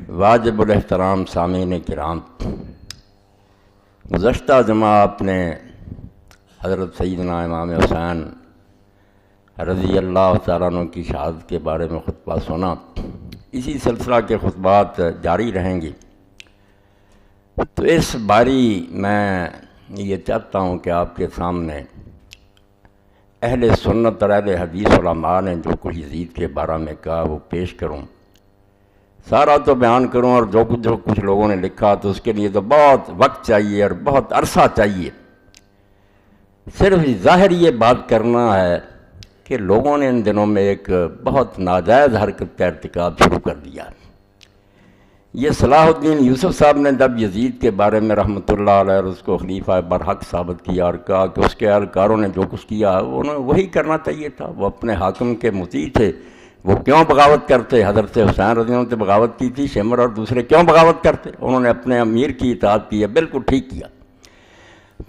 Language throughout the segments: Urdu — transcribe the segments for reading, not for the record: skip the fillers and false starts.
واجب الاحترام سامعین کرام، گزشتہ جمعہ آپ نے حضرت سیدنا امام حسین رضی اللہ تعالیٰ عنہ کی شہادت کے بارے میں خطبہ سنا۔ اسی سلسلہ کے خطبات جاری رہیں گی۔ تو اس باری میں یہ چاہتا ہوں کہ آپ کے سامنے اہل سنت اور اہل حدیث علماء نے جو کچھ یزید کے بارے میں کہا وہ پیش کروں۔ سارا تو بیان کروں، اور جو کچھ لوگوں نے لکھا تو اس کے لیے تو بہت وقت چاہیے اور بہت عرصہ چاہیے۔ صرف ظاہر یہ بات کرنا ہے کہ لوگوں نے ان دنوں میں ایک بہت ناجائز حرکت کا ارتکاب شروع کر دیا۔ یہ صلاح الدین یوسف صاحب نے جب یزید کے بارے میں رحمۃ اللہ علیہ اور اس کو خلیفہ برحق ثابت کیا اور کہا کہ اس کے اہلکاروں نے جو کچھ کیا انہیں وہی کرنا چاہیے تھا، وہ اپنے حاکم کے مطیع تھے، وہ کیوں بغاوت کرتے؟ حضرت حسین رضی اللہ عنہ نے بغاوت کی تھی، شمر اور دوسرے کیوں بغاوت کرتے؟ انہوں نے اپنے امیر کی اطاعت کی ہے، بالکل ٹھیک کیا۔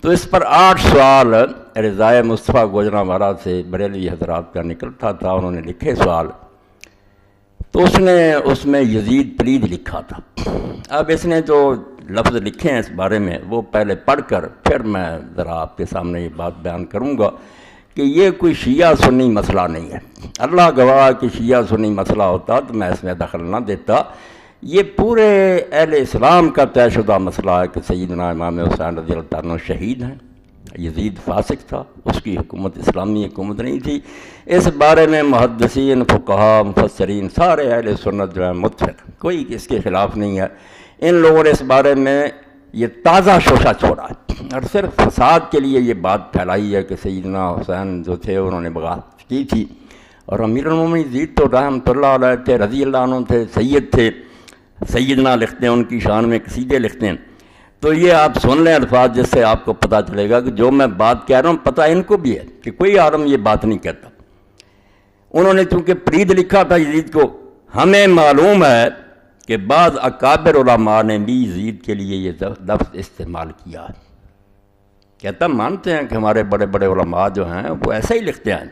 تو اس پر 8 سوال رضائے مصطفیٰ گوجرانوالہ سے بریلوی حضرات کا نکلتا تھا، انہوں نے لکھے سوال، تو اس نے اس میں یزید پلید لکھا تھا۔ اب اس نے جو لفظ لکھے ہیں اس بارے میں وہ پہلے پڑھ کر پھر میں ذرا آپ کے سامنے یہ بات بیان کروں گا کہ یہ کوئی شیعہ سنی مسئلہ نہیں ہے۔ اللہ گواہ کہ شیعہ سنی مسئلہ ہوتا تو میں اس میں دخل نہ دیتا۔ یہ پورے اہل اسلام کا طے شدہ مسئلہ ہے کہ سیدنا امام حسین رضی اللہ عنہ شہید ہیں۔ یزید فاسق تھا، اس کی حکومت اسلامی حکومت نہیں تھی۔ اس بارے میں محدثین، فقہاء، مفسرین سارے اہل سنت جو ہے متفق، کوئی اس کے خلاف نہیں ہے۔ ان لوگوں نے اس بارے میں یہ تازہ شوشہ چھوڑا ہے اور صرف فساد کے لیے یہ بات پھیلائی ہے کہ سیدنا حسین جو تھے انہوں نے بغاوت کی تھی، اور امیر المومنین یزید تو رحمۃ اللہ علیہ تھے، رضی اللہ عنہ تھے، سید تھے، سیدنا لکھتے ہیں، ان کی شان میں قصیدے لکھتے ہیں۔ تو یہ آپ سن لیں الفاظ، جس سے آپ کو پتہ چلے گا کہ جو میں بات کہہ رہا ہوں پتہ ان کو بھی ہے کہ کوئی عالم یہ بات نہیں کہتا۔ انہوں نے چونکہ پلید لکھا تھا یزید کو، ہمیں معلوم ہے کہ بعض اکابر علماء نے بھی یزید کے لیے یہ لفظ استعمال کیا ہے۔ کہتا مانتے ہیں کہ ہمارے بڑے بڑے علماء جو ہیں وہ ایسا ہی لکھتے ہیں،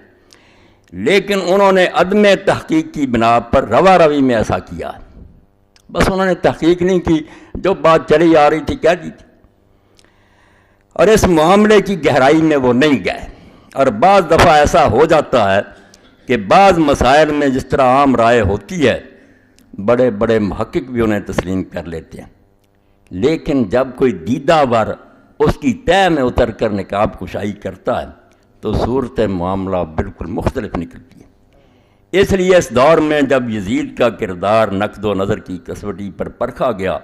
لیکن انہوں نے عدم تحقیق کی بنا پر روا روی میں ایسا کیا ہے۔ بس انہوں نے تحقیق نہیں کی، جو بات چلی آ رہی تھی کہہ دی تھی، اور اس معاملے کی گہرائی میں وہ نہیں گئے۔ اور بعض دفعہ ایسا ہو جاتا ہے کہ بعض مسائل میں جس طرح عام رائے ہوتی ہے بڑے بڑے محقق بھی انہیں تسلیم کر لیتے ہیں، لیکن جب کوئی دیدہ ور اس کی تہہ میں اتر کر نقاب کشائی کرتا ہے تو صورت معاملہ بالکل مختلف نکلتی ہے۔ اس لیے اس دور میں جب یزید کا کردار نقد و نظر کی کسوٹی پر پرکھا گیا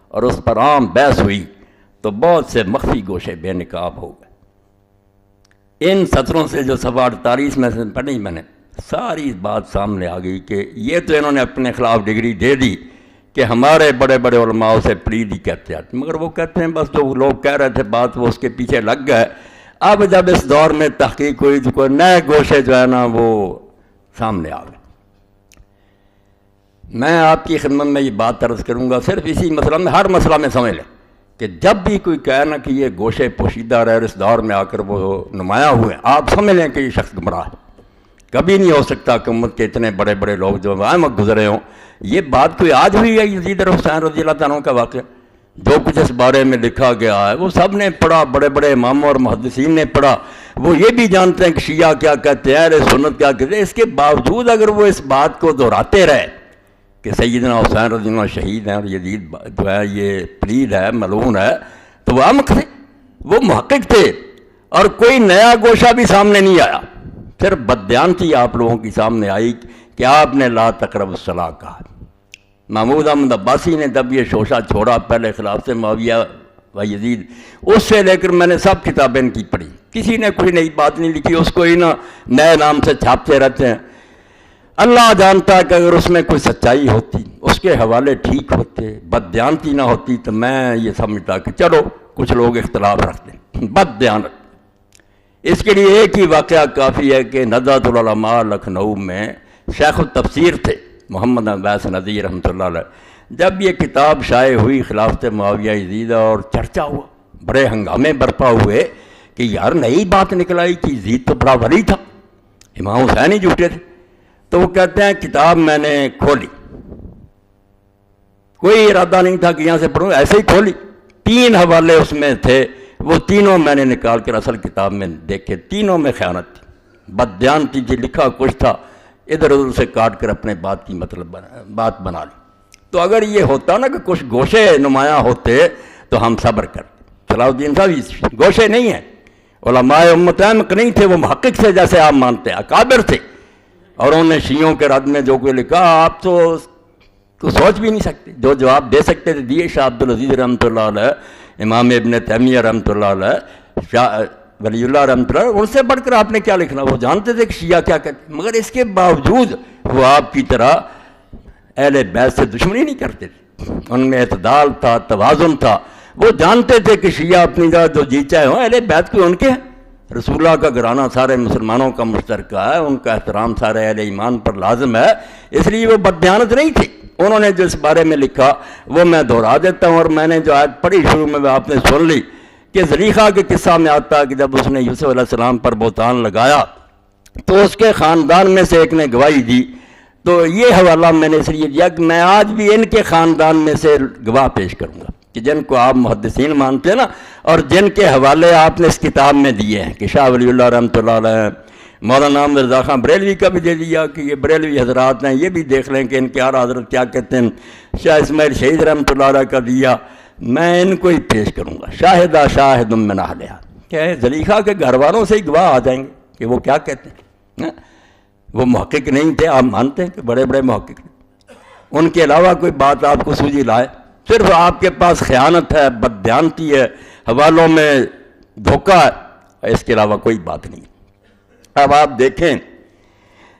اور اس پر عام بحث ہوئی تو بہت سے مخفی گوشے بے نقاب ہو گئے۔ ان سطروں سے جو صفحہ 48 میں سے پڑھی میں نے، ساری بات سامنے آ گئی کہ یہ تو انہوں نے اپنے خلاف ڈگری دے دی کہ ہمارے بڑے بڑے علماء سے پلید ہی کہتے ہیں، مگر وہ کہتے ہیں بس جو لوگ کہہ رہے تھے بات وہ اس کے پیچھے لگ گئے۔ اب جب اس دور میں تحقیق ہوئی تو کوئی نئے گوشے جو ہے نا وہ سامنے آ گئے۔ میں آپ کی خدمت میں یہ بات عرض کروں گا، صرف اسی مسئلہ میں، ہر مسئلہ میں سمجھ لیں کہ جب بھی کوئی کہے نا کہ یہ گوشے پوشیدہ رہے اور اس دور میں آ کر وہ نمایاں ہوئے، آپ سمجھ لیں کہ یہ شخص گمراہ ہے۔ کبھی نہیں ہو سکتا کہ امت کے اتنے بڑے بڑے لوگ جو احمد گزرے ہوں، یہ بات کوئی آج ہوئی ہے یزید اور حسین رضی اللہ عنہ کا واقعہ؟ جو کچھ اس بارے میں لکھا گیا ہے وہ سب نے پڑھا، بڑے بڑے اماموں اور محدثین نے پڑھا، وہ یہ بھی جانتے ہیں کہ شیعہ کیا کہتے ہیں، اہل سنت کیا کہتے ہیں۔ اس کے باوجود اگر وہ اس بات کو دہراتے رہے کہ سیدنا حسین رضی اللہ عنہ شہید ہیں اور یزید جو ہے یہ پلید ہے، ملعون ہے، تو وہ احمق تھے، وہ محقق تھے، اور کوئی نیا گوشہ بھی سامنے نہیں آیا۔ صرف بددیانتی آپ لوگوں کی سامنے آئی کہ آپ نے لا تقربوا الصلاۃ کہا۔ محمود احمد عباسی نے جب یہ شوشہ چھوڑا پہلے خلافت معاویہ و یزید، اس سے لے کر میں نے سب کتابیں ان کی پڑھی، کسی نے کوئی نئی بات نہیں لکھی، اس کو ہی نہ نئے نام سے چھاپتے رہتے ہیں۔ اللہ جانتا ہے کہ اگر اس میں کوئی سچائی ہوتی، اس کے حوالے ٹھیک ہوتے، بددیانتی نہ ہوتی، تو میں یہ سمجھتا کہ چلو کچھ لوگ اختلاف رکھتے ہیں، بددیانت۔ اس کے لیے ایک ہی واقعہ کافی ہے کہ نزہۃ العلماء لکھنؤ میں شیخ التفسیر تھے محمد عباس نذیر رحمۃ اللہ علیہ، جب یہ کتاب شائع ہوئی خلافت معاویہ یزید اور چرچا ہوا، بڑے ہنگامے برپا ہوئے کہ یار نئی بات نکل آئی کہ یزید تو بڑا ولی تھا، امام حسین ہی جھوٹے تھے۔ تو وہ کہتے ہیں کتاب میں نے کھولی کوئی ارادہ نہیں تھا کہ یہاں سے پڑھوں، ایسے ہی کھولی، 3 حوالے اس میں تھے، وہ تینوں میں نے نکال کر اصل کتاب میں دیکھے، تینوں میں خیانت تھی، بددیانتی تھی، لکھا کچھ تھا، ادھر ادھر سے کاٹ کر اپنے بات کی مطلب بات بنا لی۔ تو اگر یہ ہوتا نا کہ کچھ گوشے نمایاں ہوتے تو ہم صبر کرتے۔ صلاح الدین صاحب گوشے نہیں ہیں، علماء امت احمق نہیں تھے، وہ محقق تھے جیسے آپ مانتے ہیں، اکابر تھے، اور انہوں نے شیعوں کے رد میں جو کوئی لکھا آپ تو سوچ بھی نہیں سکتے، جو جواب دے سکتے تھے دیے۔ شاہ عبدالعزیز رحمۃ اللہ علیہ، امام ابن تیمیہ رحمۃ اللہ علیہ، شاہ ولی اللہ رحمۃ اللہ علیہ، ان سے بڑھ کر آپ نے کیا لکھنا؟ وہ جانتے تھے کہ شیعہ کیا کہتے ہیں، مگر اس کے باوجود وہ آپ کی طرح اہل بیت سے دشمنی نہیں کرتے تھے، ان میں اعتدال تھا، توازن تھا۔ وہ جانتے تھے کہ شیعہ اپنی جگہ جو جی چاہے ہوں، اہل بیت کوئی ان کے ہیں، رسول اللہ کا گھرانہ سارے مسلمانوں کا مشترکہ ہے، ان کا احترام سارے اہل ایمان پر لازم ہے، اس لیے وہ بددیانت نہیں تھی۔ انہوں نے جو اس بارے میں لکھا وہ میں دہرا دیتا ہوں، اور میں نے جو آیت پڑھی شروع میں آپ نے سن لی کہ زلیخا کے قصہ میں آتا ہے کہ جب اس نے یوسف علیہ السلام پر بہتان لگایا تو اس کے خاندان میں سے ایک نے گواہی دی۔ تو یہ حوالہ میں نے اس لیے دیا کہ میں آج بھی ان کے خاندان میں سے گواہ پیش کروں گا کہ جن کو آپ محدثین مانتے ہیں نا، اور جن کے حوالے آپ نے اس کتاب میں دیے ہیں کہ شاہ ولی اللہ رحمۃ اللہ علیہ، مولانا رضا خان بریلوی کا بھی دے دیا کہ یہ بریلوی حضرات ہیں، یہ بھی دیکھ لیں کہ ان کے اعلیٰ حضرت کیا کہتے ہیں، شاہ اسماعیل شہید رحمۃ اللہ علیہ کا دیا، میں ان کو ہی پیش کروں گا۔ شاہدہ شاہد من اہلہا، کہ زلیخا کے گھر والوں سے ہی گواہ آ جائیں گے کہ وہ کیا کہتے ہیں۔ وہ محقق نہیں تھے، آپ مانتے ہیں کہ بڑے بڑے محقق ہیں، ان کے علاوہ کوئی بات آپ کو سوجی لائے؟ صرف آپ کے پاس خیانت ہے، بددیانتی ہے، حوالوں میں دھوکہ ہے، اس کے علاوہ کوئی بات نہیں۔ اب آپ دیکھیں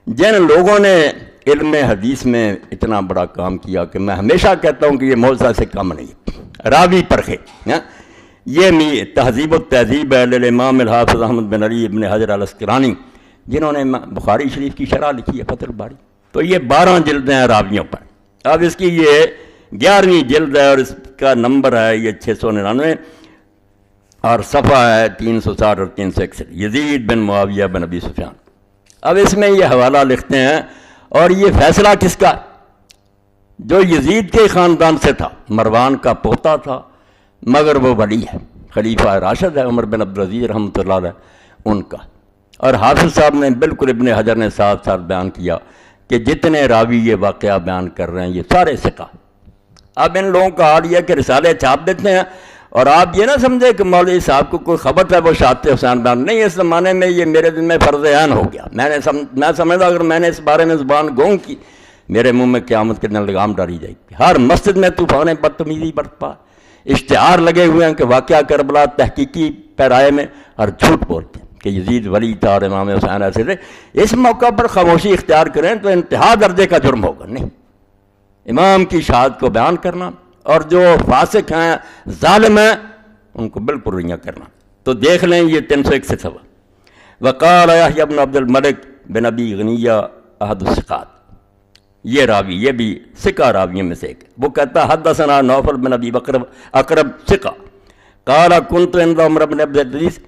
جن لوگوں نے علم حدیث میں اتنا بڑا کام کیا کہ میں ہمیشہ کہتا ہوں کہ یہ موضوع سے کم نہیں، راوی پرکھے، یہ تہذیب التہذیب ہے للامام الحافظ احمد بن علی ابن حجر الاسقلانی، جنہوں نے بخاری شریف کی شرح لکھی ہے فتح الباری، تو یہ 12 جلدیں ہیں راویوں پر۔ اب اس کی یہ 11ویں جلد ہے اور اس کا نمبر ہے یہ 699 اور صفحہ ہے 360 اور 361، یزید بن معاویہ بن ابی سفیان۔ اب اس میں یہ حوالہ لکھتے ہیں، اور یہ فیصلہ کس کا؟ جو یزید کے خاندان سے تھا، مروان کا پوتا تھا، مگر وہ ولی ہے، خلیفہ راشد ہے، عمر بن عبدالعزیز رحمۃ اللہ علیہ ان کا۔ اور حافظ صاحب نے بالکل ابن حجر نے ساتھ ساتھ بیان کیا کہ جتنے راوی یہ واقعہ بیان کر رہے ہیں یہ سارے ثقہ۔ اب ان لوگوں کا حال یہ کہ رسالے چھاپ دیتے ہیں، اور آپ یہ نہ سمجھے کہ مولوی صاحب کو کوئی خبر ہے وہ شہادت حسین بیان نہیں، اس زمانے میں یہ میرے دل میں فرض عین ہو گیا۔ میں سمجھتا اگر میں نے اس بارے میں زبان گونگ کی، میرے منہ میں قیامت کے دن لگام ڈالی جائے گی۔ ہر مسجد میں طوفان بدتمیزی برپا، اشتہار لگے ہوئے ہیں کہ واقعہ کربلا تحقیقی پیرائے میں، اور جھوٹ بولتے ہیں کہ یزید ولی تھا اور امام حسین ایسے تھے۔ اس موقع پر خاموشی اختیار کریں تو انتہا درجے کا جرم ہوگا۔ نہیں، امام کی شہادت کو بیان کرنا، اور جو فاسق ہیں، ظالم ہیں، ان کو بالکل رنگا کرنا۔ تو دیکھ لیں یہ 301 سے سوا۔ وقال یحییٰ بن عبد الملک بن ابی غنیہ احد الثقات، یہ راوی، یہ بھی ثقہ راویوں میں سے ایک، وہ کہتا حدثنا نوفل بن ابی بکر اقرب ثقہ قال کنت عند عمر بن عبد العزیز،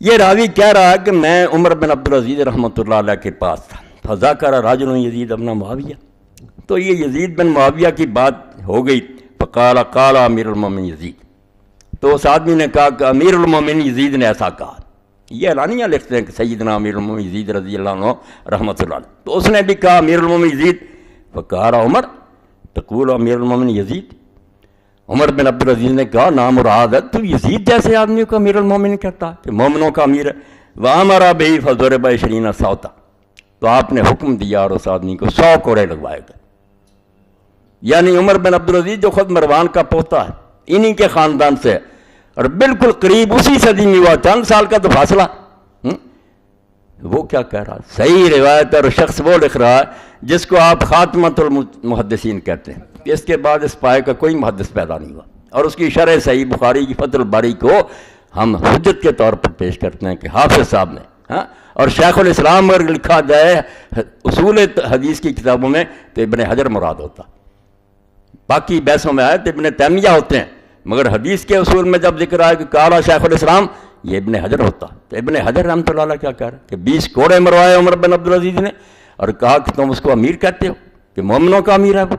یہ راوی کہہ رہا ہے کہ میں عمر بن عبدالعزیز رحمۃ اللہ علیہ کے پاس تھا، فذکر رجل یزید بن معاویہ، تو یہ یزید بن معاویہ کی بات ہو گئی، فقال قال امیر المومنین یزید، تو اس آدمی نے کہا کہ امیر المومنین یزید نے ایسا کہا۔ یہ اعلانیہ لکھتے ہیں کہ سیدنا امیر المومنین یزید رضی اللہ عنہ رحمۃ اللہ علیہ، تو اس نے بھی کہا امیر المومنین یزید، فقال عمر تقول امیر المومنین یزید، عمر بن عبدالعزیز نے کہا نام مراد ہے تو یزید جیسے آدمی کو امیر المومنین کہتا کہ مومنوں کا امیر ہے، وامر بہ فضرب 20 صوتا، تو آپ نے حکم دیا اور اس آدمی کو 100 کوڑے لگوائے گئے۔ یعنی عمر بن عبدالعزیز جو خود مروان کا پوتا ہے، انہی کے خاندان سے ہے، اور بالکل قریب اسی صدی میں ہوا، چند سال کا تو فاصلہ۔ وہ کیا کہہ رہا ہے؟ صحیح روایت اور شخص وہ لکھ رہا ہے جس کو آپ خاتمۃ المحدثین کہتے ہیں، اس کے بعد اس پائے کا کوئی محدث پیدا نہیں ہوا، اور اس کی شرح صحیح بخاری کی فتح الباری کو ہم حجت کے طور پر پیش کرتے ہیں کہ حافظ صاحب نے، اور شیخ الاسلام اگر لکھا جائے اصول حدیث کی کتابوں میں تو ابن حجر مراد ہوتا، باقی بحثوں میں آئے تو ابن تیمیہ ہوتے ہیں، مگر حدیث کے اصول میں جب ذکر آئے کہ قال شیخ الاسلام، یہ ابن حجر ہوتا۔ تو ابن حجر رحمۃ اللہ علیہ کیا کہہ رہے کہ 20 کوڑے مروائے عمر بن عبدالعزیز نے، اور کہا کہ تم اس کو امیر کہتے ہو، کہ مومنوں کا امیر ہے وہ۔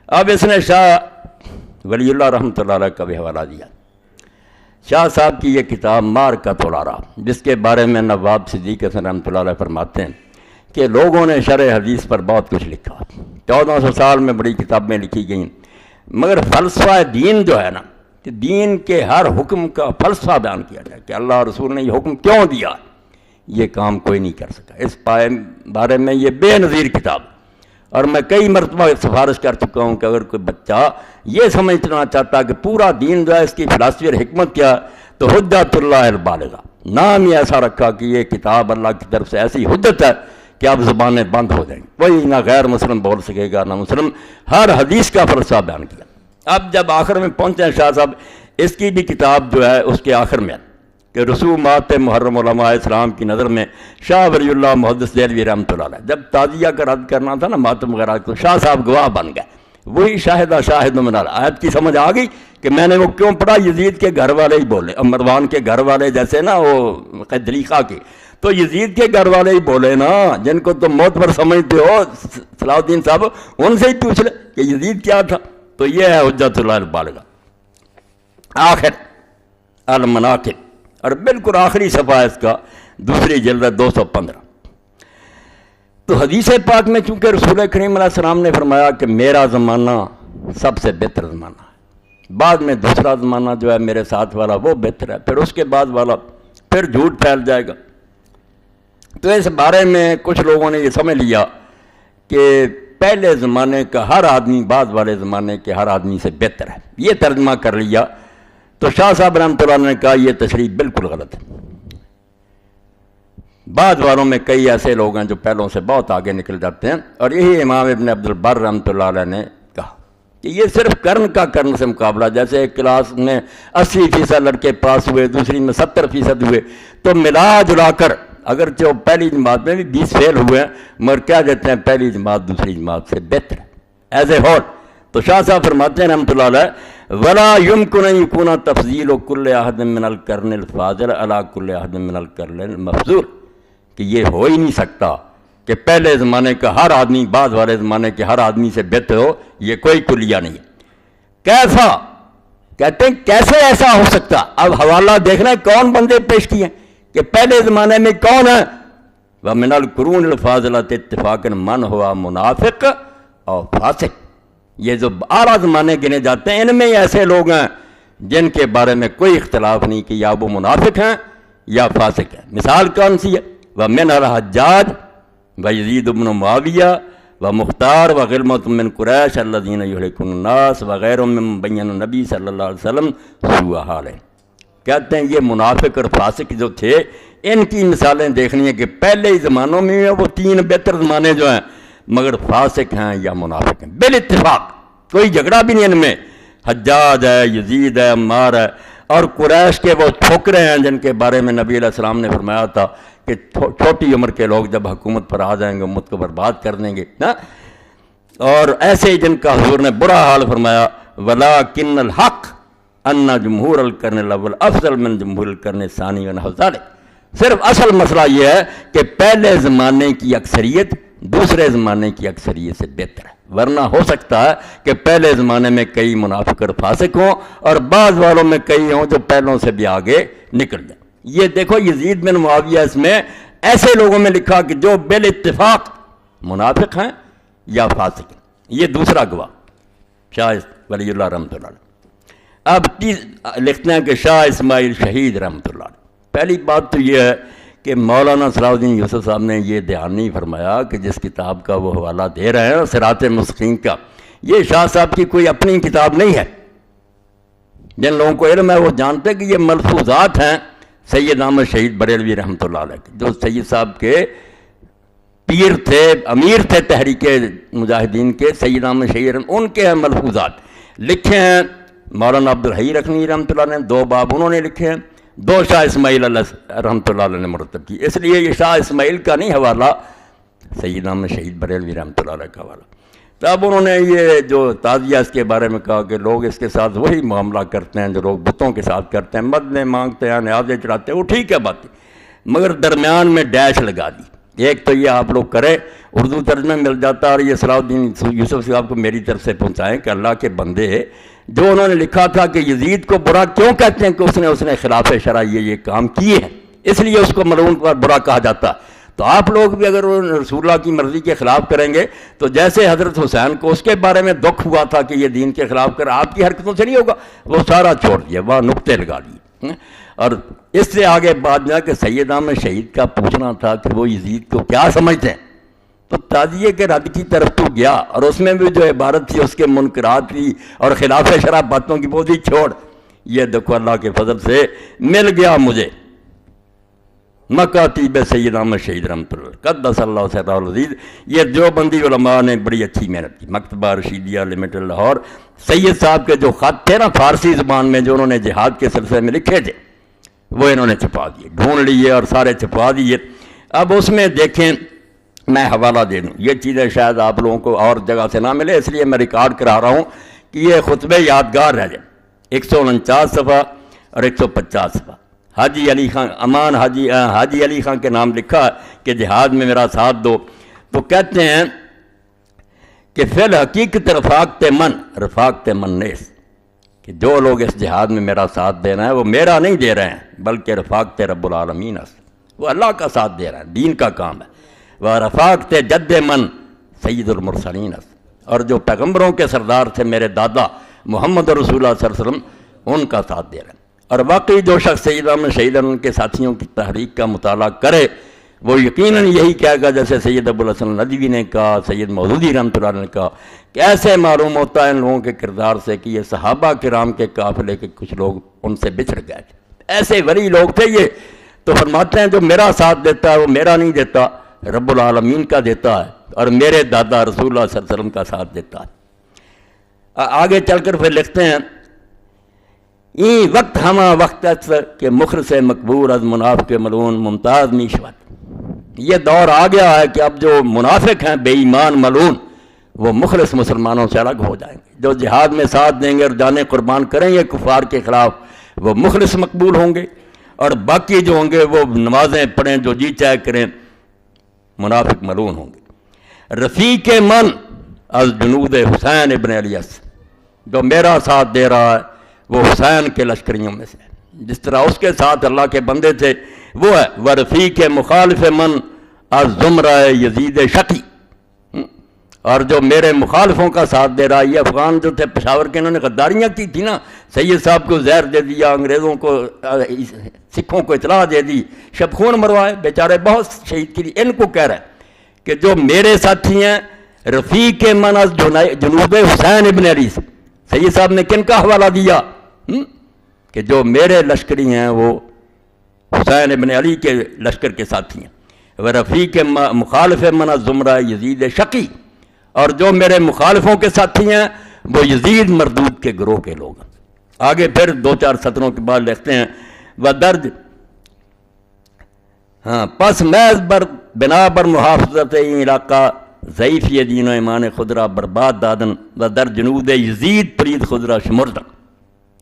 اب اس نے شاہ ولی اللہ رحمۃ اللہ علیہ کا بھی حوالہ دیا. شاہ صاحب کی یہ کتاب مارکۃ الآراء، جس کے بارے میں نواب صدیق حسن رحمۃ اللہ علیہ فرماتے ہیں کہ لوگوں نے شرح حدیث پر بہت کچھ لکھا، 1400 سال میں بڑی کتابیں لکھی گئیں، مگر فلسفہ دین جو ہے نا، کہ دین کے ہر حکم کا فلسفہ بیان کیا جائے کہ اللہ رسول نے یہ حکم کیوں دیا، یہ کام کوئی نہیں کر سکا. اس بارے میں یہ بے نظیر کتاب، اور میں کئی مرتبہ سفارش کر چکا ہوں کہ اگر کوئی بچہ یہ سمجھنا چاہتا کہ پورا دین جو ہے اس کی فلسفی اور حکمت کیا، تو حجت اللہ البالغہ نام ہی ایسا رکھا کہ یہ کتاب اللہ کی طرف سے ایسی حجت ہے کہ اب زبانیں بند ہو جائیں گی، کوئی نہ غیر مسلم بول سکے گا نہ مسلم. ہر حدیث کا فلسفہ بیان کیا. اب جب آخر میں پہنچے شاہ صاحب، اس کی بھی کتاب جو ہے اس کے آخر میں کہ رسومات محرم علماء اسلام کی نظر میں شاہ ولی اللہ محدث دہلوی رحمۃ اللہ علیہ، جب تعزیہ کا رد کرنا تھا نا ماتم وغیرہ، تو شاہ صاحب گواہ بن گئے. وہی شاہدہ شاہد من آیت کی سمجھ آ گئی کہ میں نے وہ کیوں پڑھا، یزید کے گھر والے ہی بولے، مروان کے گھر والے جیسے نا وہ قدریقہ کے، تو یزید کے گھر والے ہی بولے نا، جن کو تم موت پر سمجھتے ہو صلاح الدین صاحب، ان سے ہی پوچھ لے کہ یزید کیا تھا. تو یہ ہے حجت اللہ البالغہ. آخر المناقب، اور بالکل آخری صفحہ اس کا، دوسری جلد 215. تو حدیث پاک میں چونکہ رسول کریم علیہ السلام نے فرمایا کہ میرا زمانہ سب سے بہتر زمانہ ہے، بعد میں دوسرا زمانہ جو ہے میرے ساتھ والا وہ بہتر ہے، پھر اس کے بعد والا پھر جھوٹ پھیل جائے گا. تو اس بارے میں کچھ لوگوں نے یہ سمجھ لیا کہ پہلے زمانے کا ہر آدمی بعد والے زمانے کے ہر آدمی سے بہتر ہے، یہ ترجمہ کر لیا. تو شاہ صاحب رحمۃ اللہ علیہ نے کہا یہ تشریح بالکل غلط ہے. بعد والوں میں کئی ایسے لوگ ہیں جو پہلوں سے بہت آگے نکل جاتے ہیں، اور یہی امام ابن عبد البر رحمۃ اللہ علیہ نے کہا کہ یہ صرف کرن کا کرن سے مقابلہ، جیسے ایک کلاس میں 80% لڑکے پاس ہوئے، دوسری میں 70% ہوئے، تو ملا جلا کر اگرچہ وہ پہلی جماعت میں بھی 20 فیل ہوئے ہیں، مگر کیا دیتے ہیں پہلی جماعت دوسری جماعت سے بہتر ہے ایز اے ہول. تو شاہ صاحب فرماتے ہیں رحمۃ اللہ علیہ، ولا يمكن ان يكون تفضيل كل احد من القرن الفاضل على كل احد من القرن المفضول، کہ یہ ہو ہی نہیں سکتا کہ پہلے زمانے کا ہر آدمی بعد والے زمانے کے ہر آدمی سے بہتر ہو، یہ کوئی کلیہ نہیں ہے. کیسا کہتے ہیں کیسے ایسا ہو سکتا؟ اب حوالہ دیکھنا ہے کون بندے پیش کیے کہ پہلے زمانے میں کون ہے. وَمِنَ الْقُرُونِ الْفَاضِلَةِ اتفاقاً من ہوا منافق اور فاسق، یہ جو اعلیٰ زمانے گنے جاتے ہیں ان میں ایسے لوگ ہیں جن کے بارے میں کوئی اختلاف نہیں کہ یا وہ منافق ہیں یا فاسق ہیں. مثال کون سی ہے؟ وَمِنَ الْحَجَّاجِ وَيَزِيدُ بْنُ مُعَاوِيَةَ وَمُخْتَارُ وَغِلْمَةٌ مِّن قُرَيْشَ الَّذِينَ يُهْلِكُونَ النَّاسَ وَغَيْرُهُم مِّمَّن بَيَّنَ النَّبِيُّ صلی اللہ علیہ وسلم سوء حالہ. کہتے ہیں یہ منافق اور فاسق جو تھے ان کی مثالیں دیکھنی ہیں کہ پہلے ہی زمانوں میں وہ 3 بہتر زمانے جو ہیں، مگر فاسق ہیں یا منافق ہیں بالاتفاق، کوئی جھگڑا بھی نہیں ان میں. حجاج ہے، یزید ہے، عمار ہے، اور قریش کے وہ چھوکرے ہیں جن کے بارے میں نبی علیہ السلام نے فرمایا تھا کہ چھوٹی عمر کے لوگ جب حکومت پر آ جائیں گے امت کو برباد کر دیں گے. اور ایسے ہی جن کا حضور نے برا حال فرمایا، وَلَٰكِنَّ الْحَقَّ أَنَّ جُمْهُورَ الْقَرْنِ الْأَوَّلِ أَفْضَلُ مِنْ جُمْهُورِ الْقَرْنِ الثَّانِي وَنَحْوِ ذَلِكَ. صرف اصل مسئلہ یہ ہے کہ پہلے زمانے کی اکثریت دوسرے زمانے کی اکثریت سے بہتر ہے، ورنہ ہو سکتا ہے کہ پہلے زمانے میں کئی منافق اور فاسق ہوں اور بعض والوں میں کئی ہوں جو پہلوں سے بھی آگے نکل جائیں. یہ دیکھو یزید بن معاویہ اس میں ایسے لوگوں میں لکھا کہ جو بالاتفاق منافق ہیں یا فاسق ہیں. یہ دوسرا گواہ شاہ ولی اللہ رحمۃ اللہ علیہ. اب لکھتے ہیں کہ شاہ اسماعیل شہید رحمۃ اللہ علیہ. پہلی بات تو یہ ہے کہ مولانا صلاح الدین یوسف صاحب نے یہ دھیان نہیں فرمایا کہ جس کتاب کا وہ حوالہ دے رہے ہیں صراط مستقیم کا، یہ شاہ صاحب کی کوئی اپنی کتاب نہیں ہے. جن لوگوں کو علم ہے وہ جانتے کہ یہ ملفوظات ہیں سید احمد شہید بریلوی رحمۃ اللہ علیہ کے، جو سید صاحب کے پیر تھے، امیر تھے تحریک مجاہدین کے، سید احمد شہید ان کے ہیں ملفوظات. لکھے ہیں مولانا عبدالحی رکنی رحمۃ اللہ نے، 2 باب انہوں نے لکھے ہیں، 2 شاہ اسماعیل رحمۃ اللہ علیہ نے مرتب کی. اس لیے یہ شاہ اسماعیل کا نہیں حوالہ، سید احمد شہید بریلوی رحمۃ اللہ علیہ کا حوالہ. تو اب انہوں نے یہ جو تعزیہ اس کے بارے میں کہا کہ لوگ اس کے ساتھ وہی معاملہ کرتے ہیں جو لوگ بتوں کے ساتھ کرتے ہیں، مدلیں مانگتے ہیں، نیازیں چڑھاتے ہیں، وہ ٹھیک ہے بات، مگر درمیان میں ڈیش لگا دی ایک تو یہ آپ لوگ کریں، اردو ترجمہ مل جاتا، اور یہ صلاح الدین یوسف صاحب کو میری طرف سے پہنچائیں کہ اللہ کے بندے جو انہوں نے لکھا تھا کہ یزید کو برا کیوں کہتے ہیں کہ اس نے خلاف شرع یہ کام کیے ہیں، اس لیے اس کو ملعون پر برا کہا جاتا۔ تو آپ لوگ بھی اگر رسول اللہ کی مرضی کے خلاف کریں گے تو جیسے حضرت حسین کو اس کے بارے میں دکھ ہوا تھا کہ یہ دین کے خلاف کر، آپ کی حرکتوں سے نہیں ہوگا، وہ سارا چھوڑ دیا، وہاں نقطے لگا لیے۔ اور اس سے آگے بات جا کہ سید احمد شہید کا پوچھنا تھا کہ وہ یزید کو کیا سمجھتے ہیں، تو تعزیے کے رد کی طرف تو گیا، اور اس میں بھی جو عبارت تھی اس کے منکرات کی اور خلاف شرع باتوں کی بوجھ چھوڑ، یہ دیکھو اللہ کے فضل سے مل گیا مجھے مکاتیب سید احمد شہید رحمۃ اللہ قدس اللہ سرہ العزیز۔ یہ دیوبندی علماء نے بڑی اچھی محنت کی، مکتبہ رشیدیہ لمیٹڈ لاہور، سید صاحب کے جو خط تھے نا فارسی زبان میں جو انہوں نے جہاد کے سلسلے میں لکھے تھے وہ انہوں نے چھپا دیے، ڈھونڈ لیے اور سارے چھپا دیے۔ اب اس میں دیکھیں، میں حوالہ دے دوں، یہ چیزیں شاید آپ لوگوں کو اور جگہ سے نہ ملے، اس لیے میں ریکارڈ کرا رہا ہوں کہ یہ خطبے یادگار رہ جائیں۔ 149 صفحہ اور 150 صفحہ، حاجی علی خان امان حاجی علی خان کے نام لکھا کہ جہاد میں میرا ساتھ دو، تو کہتے ہیں کہ فی الحقیقت رفاقت من نیس، کہ جو لوگ اس جہاد میں میرا ساتھ دے رہے ہیں وہ میرا نہیں دے رہے ہیں بلکہ رفاقت رب العالمین است، وہ اللہ کا ساتھ دے رہے ہیں، دین کا کام ہے۔ وہ رفاقت جد من سید المرسلین است، اور جو پیغمبروں کے سردار تھے میرے دادا محمد رسول اللہ صلی اللہ علیہ وسلم، ان کا ساتھ دے رہے ہیں۔ اور واقعی جو شخص سید احمد شہید ان کے ساتھیوں کی تحریک کا مطالعہ کرے وہ یقیناً یہی کہے گا جیسے سید ابو الحسن ندوی نے کہا، سید مودودی رحمۃ اللہ نے کہا کہ ایسے معلوم ہوتا ہے ان لوگوں کے کردار سے کہ یہ صحابہ کرام کے قافلے کے کچھ لوگ ان سے بچھڑ گئے تھے، ایسے ولی لوگ تھے یہ۔ تو فرماتے ہیں جو میرا ساتھ دیتا ہے وہ میرا نہیں دیتا، رب العالمین کا دیتا ہے، اور میرے دادا رسول اللہ صلی اللہ علیہ وسلم کا ساتھ دیتا ہے۔ آگے چل کر پھر لکھتے ہیں این وقت ہما وقت است کہ مخلص مقبول از منافق ملعون ممتاز میشود، یہ دور آ گیا ہے کہ اب جو منافق ہیں بے ایمان ملعون وہ مخلص مسلمانوں سے الگ ہو جائیں گے، جو جہاد میں ساتھ دیں گے اور جانیں قربان کریں گے کفار کے خلاف وہ مخلص مقبول ہوں گے، اور باقی جو ہوں گے وہ نمازیں پڑھیں جو جی چاہے کریں منافق ملعون ہوں گے۔ رفیق من از جنود حسین ابن علی است، جو میرا ساتھ دے رہا ہے وہ حسین کے لشکریوں میں سے، جس طرح اس کے ساتھ اللہ کے بندے تھے وہ ہے۔ ورفیق مخالف من از زمرہ یزید شقی، اور جو میرے مخالفوں کا ساتھ دے رہا ہے، یہ افغان جو تھے پشاور کے، انہوں نے غداریاں کی تھی نا، سید صاحب کو زہر دے دیا، انگریزوں کو سکھوں کو اطلاع دے دی، شب خون مروائے، بیچارے بہت شہید کی، ان کو کہہ رہے ہیں کہ جو میرے ساتھی ہیں رفیق من از جنوب حسین ابن علی، سید صاحب نے کن کا حوالہ دیا کہ جو میرے لشکری ہیں وہ حسین ابن علی کے لشکر کے ساتھی ہیں۔ وہ رفیق مخالف من از زمرہ یزید شقی، اور جو میرے مخالفوں کے ساتھی ہیں وہ یزید مردود کے گروہ کے لوگ ہیں۔ آگے پھر 2-4 سطروں کے بعد لکھتے ہیں وہ درج پس محض بنا بر محافظت این علاقہ ضعیف یہ دین و ایمان خدرہ برباد دادن و در جنود یزید پرید خدرہ شمردن۔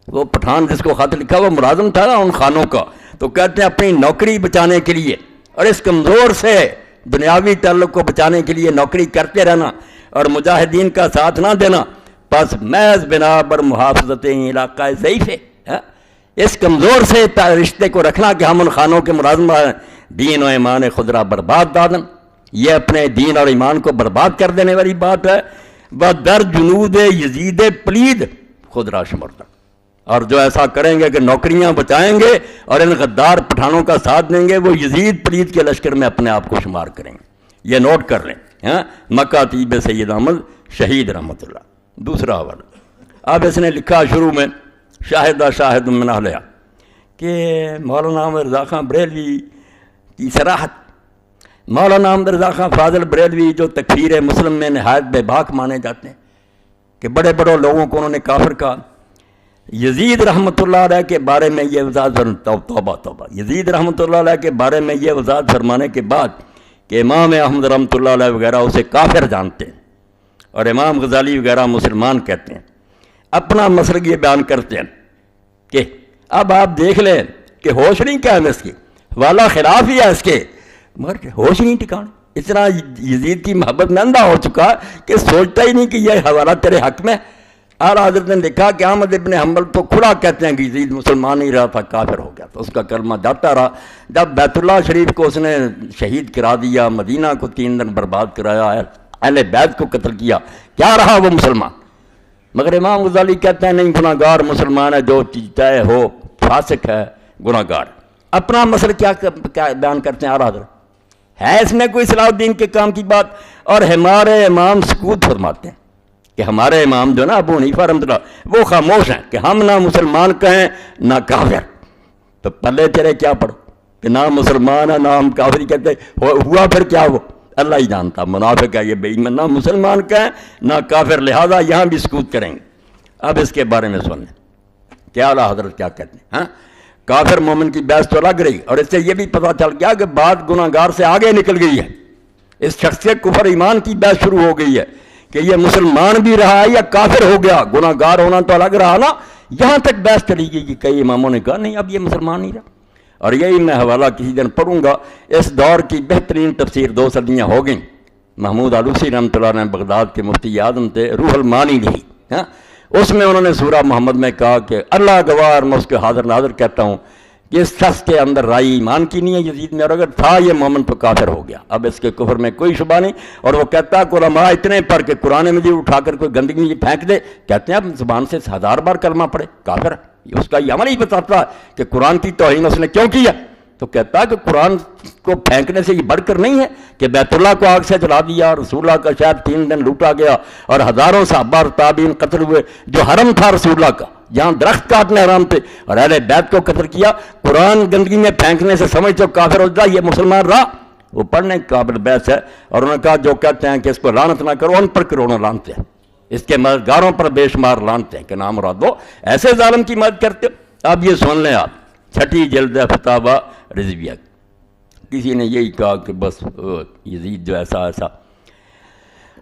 وہ پٹھان جس کو خط لکھا وہ ملازم تھا نا ان خانوں کا، تو کہتے ہیں اپنی نوکری بچانے کے لیے اور اس کمزور سے دنیاوی تعلق کو بچانے کے لیے نوکری کرتے رہنا اور مجاہدین کا ساتھ نہ دینا، پس محض بنا بر محافظت علاقہ ضعیف ہے، اس کمزور سے رشتے کو رکھنا کہ ہم ان خانوں کے ملازم ہیں، دین و ایمان خدرہ برباد دادن، یہ اپنے دین اور ایمان کو برباد کر دینے والی بات ہے۔ وہ در جنود یزید پلید خدرہ شمردن، اور جو ایسا کریں گے کہ نوکریاں بچائیں گے اور ان غدار پٹھانوں کا ساتھ دیں گے وہ یزید پلید کے لشکر میں اپنے آپ کو شمار کریں گے، یہ نوٹ کر لیں۔ مکاتیب سید احمد شہید رحمۃ اللہ۔ دوسرا حوالہ اب اس نے لکھا شروع میں شاہد من اہلہا کہ مولانا احمد رضا خان بریلوی کی صراحت، مولانا احمد رضا خان فاضل بریلوی جو تکفیر مسلم میں نہایت بے باک مانے جاتے ہیں کہ بڑے بڑے لوگوں کو انہوں نے کافر کہا، یزید رحمۃ اللہ علیہ کے بارے میں یہ وضاحت، توبہ یزید رحمۃ اللہ علیہ کے بارے میں یہ وضاحت فرمانے کے بعد کہ امام احمد رحمۃ اللہ علیہ وغیرہ اسے کافر جانتے ہیں اور امام غزالی وغیرہ مسلمان کہتے ہیں، اپنا مسلک یہ بیان کرتے ہیں کہ اب آپ دیکھ لیں کہ ہوش نہیں کیا ہے اس کی، والا خلاف ہی ہے اس کے، مگر ہوش ہی نہیں ٹھکانے. اتنا یزید کی محبت میں اندھا ہو چکا کہ سوچتا ہی نہیں کہ یہ حوالہ تیرے حق میں. اعلیٰ حضرت نے لکھا کہ احمد ابن حنبل تو کھلا کہتے ہیں کہ یزید مسلمان نہیں رہا تھا، کافر ہو گیا. تو اس کا کلمہ جاتا رہا. جب بیت اللہ شریف کو اس نے شہید کرا دیا، مدینہ کو 3 دن برباد کرایا، اہل بیت کو قتل کیا، کیا رہا وہ مسلمان؟ مگر امام غزالی کہتے ہیں نہیں، گناہ گار مسلمان ہے، جو چیز چاہے ہو، فاسق ہے، گناہ گار. اپنا مسئلہ کیا بیان کرتے ہیں اعلیٰ حضرت؟ ہے اس میں کوئی صلاح الدین کے کام کی بات؟ اور ہمارے امام سکوت فرماتے ہیں کہ ہمارے امام جو نا ابو حنیفہ رحمۃ اللہ، وہ خاموش ہیں کہ ہم نہ مسلمان کہیں نہ کافر. تو پلے تیرے کیا پڑھو کہ نہ مسلمان ہے نہ ہم کافر کہتے. ہوا پھر کیا؟ وہ اللہ ہی جانتا. منافق ہے یہ بے ایمان، نہ مسلمان کہیں نہ کافر، لہذا یہاں بھی سکوت کریں گے. اب اس کے بارے میں سن لیں کیا اعلیٰ حضرت کیا کہتے ہیں. ہاں، کافر مومن کی بحث تو لگ رہی، اور اس سے یہ بھی پتہ چل گیا کہ بات گناہ گار سے آگے نکل گئی ہے. اس شخص سے کفر ایمان کی بحث شروع ہو گئی ہے کہ یہ مسلمان بھی رہا ہے یا کافر ہو گیا. گناہ گار ہونا تو الگ رہا نا. یہاں تک بحث چلی گئی کہ کئی اماموں نے کہا نہیں اب یہ مسلمان نہیں رہا. اور یہی میں حوالہ کسی دن پڑھوں گا. اس دور کی بہترین تفسیر 2 صدیاں ہو گئیں. محمود آلوسی رحمۃ اللہ نے بغداد کے مفتی اعظم تھے، روح المعانی لکھی. ہاں، اس میں انہوں نے سورہ محمد میں کہا کہ اللہ گواہ، میں اس کے حاضر ناظر کہتا ہوں کہ اس شخص کے اندر رائے ایمان کی نہیں ہے یزید میں، اور اگر تھا یہ مومن تو کافر ہو گیا. اب اس کے کفر میں کوئی شبہ نہیں. اور وہ کہتا ہے کہ علماء اتنے پر کہ قرآن مجید اٹھا کر کوئی گندگی پھینک دے، کہتے ہیں اب زبان سے 1000 بار کلمہ پڑھے کافر ہے. اس کا یہ عمل ہی بتاتا ہے کہ قرآن کی توہین اس نے کیوں کی ہے. تو کہتا ہے کہ قرآن کو پھینکنے سے یہ بڑھ کر نہیں ہے کہ بیت اللہ کو آگ سے جلا دیا، رسول اللہ کا شہر 3 دن لوٹا گیا، اور ہزاروں صحابہ اور تابعین قتل ہوئے. جو حرم تھا رسول اللہ کا، جہاں درخت کاٹنے حرام تھے، اور اہل بیت کو قتل کیا. قرآن گندگی میں پھینکنے سے سمجھ تو کافر ہو جائے، یہ مسلمان رہا. وہ پڑھنے کے قابل بحث ہے. اور انہوں نے کہا جو کہتے ہیں کہ اس کو لعنت نہ کرو، ان پر کروڑوں لعنت ہیں، اس کے مددگاروں پر بے شمار لعنت ہیں کہ نام مراد دو، ایسے ظالم کی مدد کرتے. اب یہ سن لیں آپ، 6 جلد فتاوی رضویہ. کسی نے یہی کہا کہ بس یزید جو ایسا ایسا.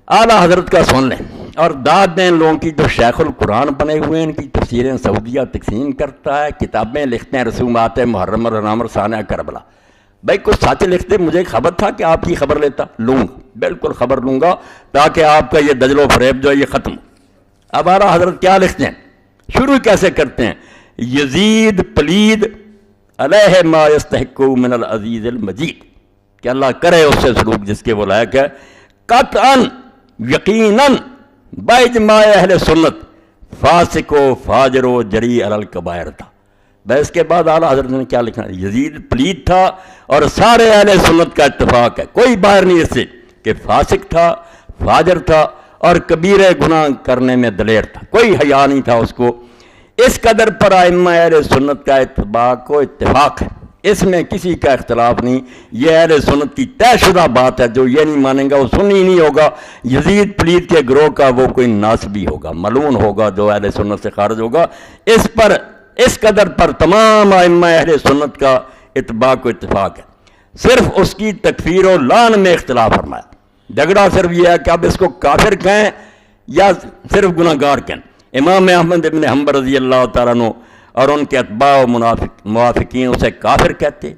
اعلیٰ حضرت کا سن لیں اور داد دیں لوگوں کی جو شیخ القرآن بنے ہوئے ہیں، ان کی تفسیریں سعودیہ تقسیم کرتا ہے، کتابیں لکھتے ہیں، رسومات محرم اور رام ثانیہ کربلا. بھائی کچھ سچ لکھتے، مجھے خبر تھا کہ آپ کی خبر لیتا، لوں بالکل خبر لوں گا تاکہ آپ کا یہ دجل و فریب جو ہے یہ ختم ہو. اب اعلیٰ حضرت کیا لکھتے ہیں، شروع کیسے کرتے ہیں؟ یزید پلید علیہ ما یستحق من العزیز المجید، کہ اللہ کرے اس سے سلوک جس کے وہ لائق ہے. قطعاً یقیناً باجماع اہل سنت فاسق و فاجر و جری علی الکبائر تھا. بس کے بعد اعلیٰ حضرت نے کیا لکھا؟ یزید پلید تھا اور سارے اہل سنت کا اتفاق ہے، کوئی باہر نہیں اس سے، کہ فاسق تھا، فاجر تھا، اور کبیرے گناہ کرنے میں دلیر تھا، کوئی حیا نہیں تھا اس کو. اس قدر پر ائمہ اہل سنت کا اتفاق ہے، اس میں کسی کا اختلاف نہیں. یہ اہل سنت کی طے شدہ بات ہے. جو یہ نہیں مانیں گا وہ سنی نہیں ہوگا. یزید پلید کے گروہ کا وہ کوئی ناسبی ہوگا، ملعون ہوگا جو اہل سنت سے خارج ہوگا. اس قدر پر تمام ائمہ اہل سنت کا اتفاق ہے. صرف اس کی تکفیر و لعن میں اختلاف فرمایا. جھگڑا صرف یہ ہے کہ اب اس کو کافر کہیں یا صرف گناہ گار کہیں. امام احمد ابن حنبل رضی اللہ تعالیٰ عنہ اور ان کے اتباع و موافقین اسے کافر کہتے،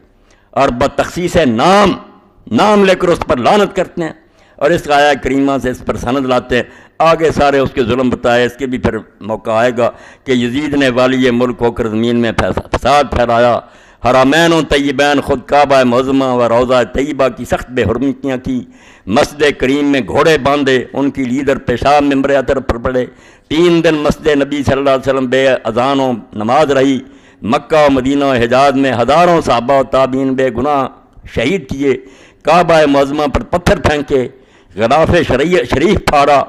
اور بتخصیص نام لے کر اس پر لعنت کرتے ہیں، اور اس آیہ کریمہ سے اس پر سند لاتے ہیں. آگے سارے اس کے ظلم بتائے. اس کے بھی پھر موقع آئے گا کہ یزید نے والی ملک ہو کر زمین میں فساد پھیلایا، حرمین و طیبین خود کعبہ معظمہ و روضہ طیبہ کی سخت بے حرمتیاں کی، مسجد کریم میں گھوڑے باندھے، ان کی لیڈر پیشاب ممبر اطہر پر پڑے، 3 دن مسجد نبی صلی اللہ علیہ وسلم بے اذان و نماز رہی، مکہ و مدینہ و حجاز میں ہزاروں صحابہ و تابعین بے گناہ شہید کیے، کعبہ معظمہ پر پتھر پھینکے، غلاف شریف پھاڑا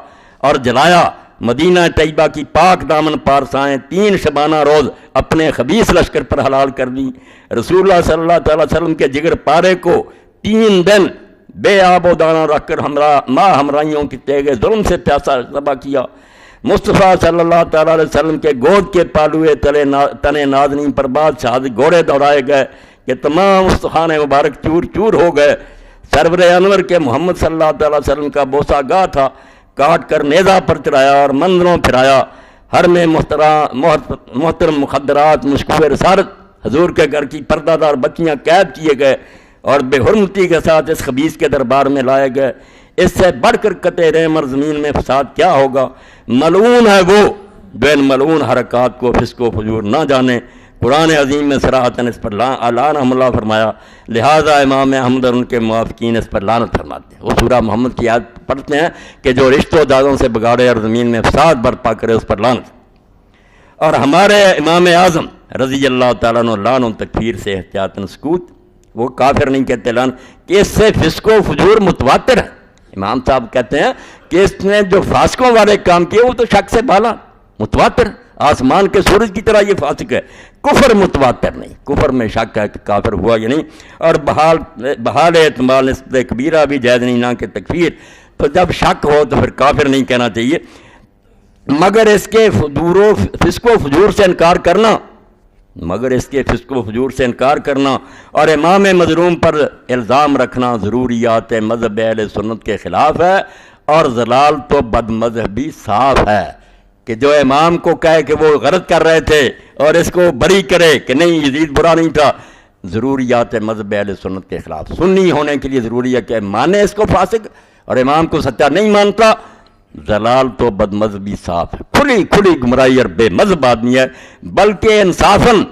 اور جلایا، مدینہ طیبہ کی پاک دامن پارسائیں 3 شبانہ روز اپنے خبیث لشکر پر حلال کر دی، رسول اللہ صلی اللہ تعالی وسلم کے جگر پارے کو 3 دن بے آب و دانہ رکھ کر ہمراہیوں کی تیغ ظلم سے پیاسا ذبح کیا، مصطفیٰ صلی اللہ تعالی علیہ وسلم کے گود کے پالوئے تنے نازنین پر بادشاہ گھوڑے دوڑائے گئے کہ تمام استخوان مبارک چور چور ہو گئے. سرور انور کے محمد صلی اللہ تعالی وسلم کا بوسہ گاہ تھا، کاٹ کر نیزہ پر چڑھایا اور مندروں پھرایا. ہر میں محترم مخدرات مشکوہ رسالت حضور کے گھر کی پردہ دار بچیاں قید کیے گئے، اور بے حرمتی کے ساتھ اس خبیث کے دربار میں لائے گئے۔ اس سے بڑھ کر قطع رحم اور زمین میں فساد کیا ہوگا؟ ملعون ہے وہ جو ان ملعون حرکات کو فسق و فجور نہ جانے۔ قرآن عظیم میں صراحتاً اس پر اعلان حملہ فرمایا، لہٰذا امام احمد اور ان کے موافقین اس پر لعنت فرماتے ہیں۔ وہ سورہ محمد کی آیت پڑھتے ہیں کہ جو رشتوں داروں سے بگاڑے اور زمین میں فساد برپا کرے اس پر لعنت۔ اور ہمارے امام اعظم رضی اللہ تعالیٰ عنہ لعن و تکفیر سے احتیاطاً سکوت، وہ کافر نہیں کہتے لعن، کہ اس سے فسق و فجور متواتر ہے۔ امام صاحب کہتے ہیں کہ اس نے جو فاسقوں والے کام کیے وہ تو شک سے بالا متواتر، آسمان کے سورج کی طرح یہ فاسق ہے، کفر متواتر نہیں، کفر میں شک ہے کہ کافر ہوا یا نہیں۔ اور بحال اعتمال نسبت کبیرہ بھی جائز نہیں، نہ کہ تکفیر۔ تو جب شک ہو تو پھر کافر نہیں کہنا چاہیے، مگر اس کے فسق و فجور سے انکار کرنا اور امام مظلوم پر الزام رکھنا ضروریات مذہب اہل سنت کے خلاف ہے، اور ضلال تو بد مذہبی صاف ہے کہ جو امام کو کہے کہ وہ غلط کر رہے تھے اور اس کو بری کرے کہ نہیں یزید برا نہیں تھا، ضروریات مذہب اہل سنت کے خلاف۔ سنی ہونے کے لیے ضروری ہے کہ مانے اس کو فاسق، اور امام کو سچا نہیں مانتا، ضلال تو بد مذہبی صاف ہے، کھلی گمراہی اور بے مذہب آدمی ہے، بلکہ انصافاً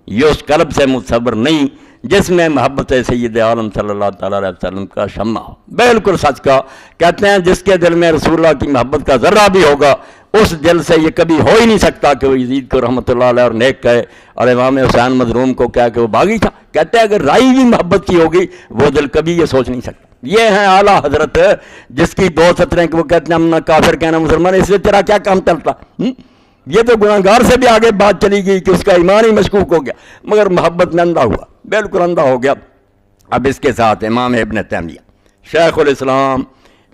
یہ اس قلب سے متصور نہیں جس میں محبت سید عالم صلی اللہ تعالیٰ علیہ وسلم کا شمع ہو۔ بالکل سچ کا کہتے ہیں، جس کے دل میں رسول اللہ کی محبت کا ذرہ بھی ہوگا اس دل سے یہ کبھی ہو ہی نہیں سکتا کہ وہ یزید کو رحمۃ اللہ علیہ اور نیک کہے، اور امام حسین مظلوم کو کہا کہ وہ باغی تھا۔ کہتے ہیں اگر رائی بھی محبت کی ہوگی وہ دل کبھی یہ سوچ نہیں سکتا۔ یہ ہیں اعلیٰ حضرت، جس کی دو سطریں کہ وہ کہتے ہیں ہم نہ کافر کہنا مسلمان، اس سے تیرا کیا کام چلتا؟ یہ تو گناہ گار سے بھی آگے بات چلی گئی کہ اس کا ایمان ہی مشکوک ہو گیا، مگر محبت میں اندھا ہوا، بالکل اندھا ہو گیا۔ اب اس کے ساتھ امام ابن تیمیہ، شیخ الاسلام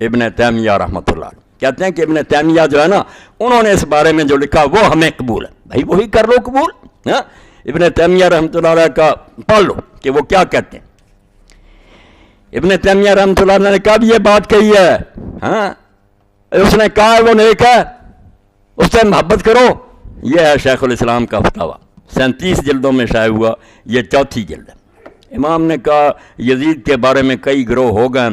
ابن تیمیہ رحمۃ اللہ علیہ کہتے ہیں کہ ابن تیمیہ جو ہے نا، انہوں نے اس بارے میں جو لکھا وہ ہمیں قبول ہے، بھائی وہی کر لو قبول۔ ابن تیمیہ رحمۃ اللہ علیہ کا پڑھ لو کہ وہ کیا کہتے ہیں۔ ابن تیمیہ رحمۃ اللہ علیہ نے کب یہ بات کہی ہے؟ اس نے کہا وہ نیک ہے، اس سے محبت کرو۔ یہ ہے شیخ الاسلام کا فتاویٰ، 37 جلدوں میں شائع ہوا، یہ 4تھی جلد ہے۔ امام نے کہا یزید کے بارے میں کئی گروہ ہو گئے،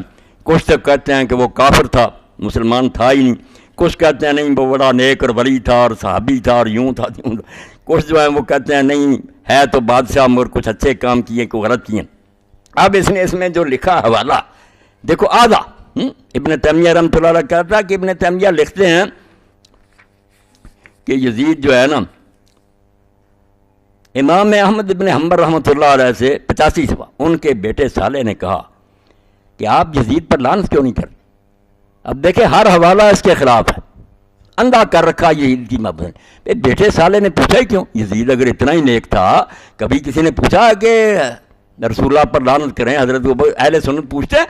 کچھ تو کہتے ہیں کہ وہ کافر تھا، مسلمان تھا ہی نہیں، کچھ کہتے ہیں نہیں وہ بڑا نیک اور ولی تھا اور صحابی تھا اور یوں تھا، کچھ جو ہیں وہ کہتے ہیں نہیں ہے تو بادشاہ مگر کچھ اچھے کام کیے کوئی غلط کیے۔ اب اس نے اس میں جو لکھا حوالہ دیکھو آدھا، ابن تیمیہ رحمۃ اللہ علیہ کہتا ہے کہ ابن تیمیہ لکھتے ہیں کہ یزید جو ہے نا، امام احمد ابن حنبل رحمۃ اللہ علیہ سے 85 سوا ان کے بیٹے صالح نے کہا کہ آپ یزید پر لعنت کیوں نہیں کرتے؟ اب دیکھیں ہر حوالہ اس کے خلاف ہے، اندھا کر رکھا یزید کی محبت۔ بیٹے صالح نے پوچھا ہی کیوں؟ یزید اگر اتنا ہی نیک تھا، کبھی کسی نے پوچھا کہ رسول اللہ پر لعنت کریں؟ حضرت اہل سنت پوچھتے ہیں،